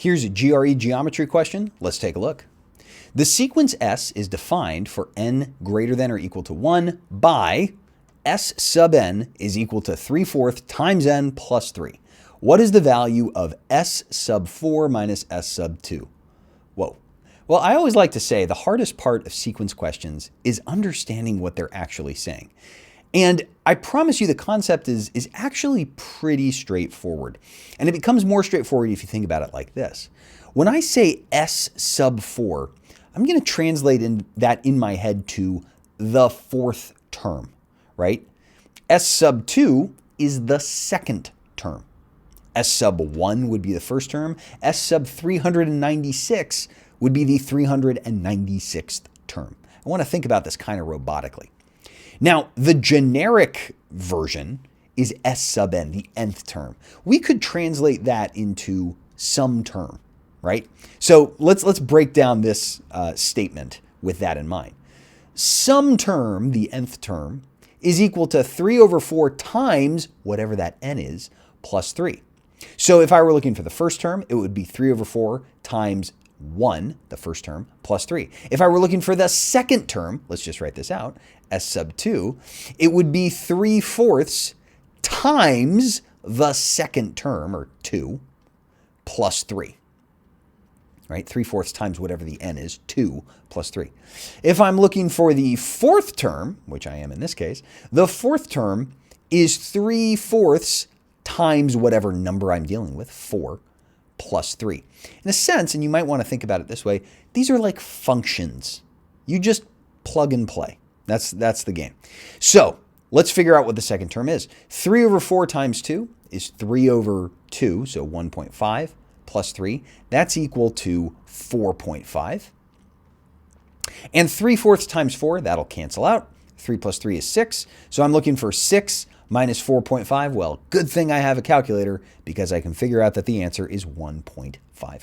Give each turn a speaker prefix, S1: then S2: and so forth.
S1: Here's a GRE geometry question. Let's take a look. The sequence S is defined for n greater than or equal to 1 by S sub n is equal to 3/4 times n plus 3. What is the value of S sub 4 minus S sub 2? Whoa. Well, I always like to say the hardest part of sequence questions is understanding what they're actually saying. And I promise you the concept is actually pretty straightforward. And it becomes more straightforward if you think about it like this. When I say S sub 4, I'm going to translate that in my head to the fourth term, right? S sub 2 is the second term. S sub 1 would be the first term. S sub 396 would be the 396th term. I want to think about this kind of robotically. Now, the generic version is S sub n, the nth term. We could translate that into some term, right? So let's break down this statement with that in mind. Some term, the nth term, is equal to 3/4 times whatever that n is, plus 3. So if I were looking for the first term, it would be 3/4 times 1, the first term, plus 3. If I were looking for the second term, let's just write this out, S sub 2, it would be 3/4 times the second term, or 2, plus 3. Right? 3/4 times whatever the n is, 2 plus 3. If I'm looking for the fourth term, which I am in this case, the fourth term is 3/4 times whatever number I'm dealing with, 4, plus 3. In a sense, and you might want to think about it this way, these are like functions. You just plug and play. That's the game. So let's figure out what the second term is. 3/4 times 2 is 3/2, so 1.5 plus 3. That's equal to 4.5. And 3/4 times 4, that'll cancel out. 3 plus 3 is 6. So I'm looking for 6 minus 4.5. Well, good thing I have a calculator because I can figure out that the answer is 1.5.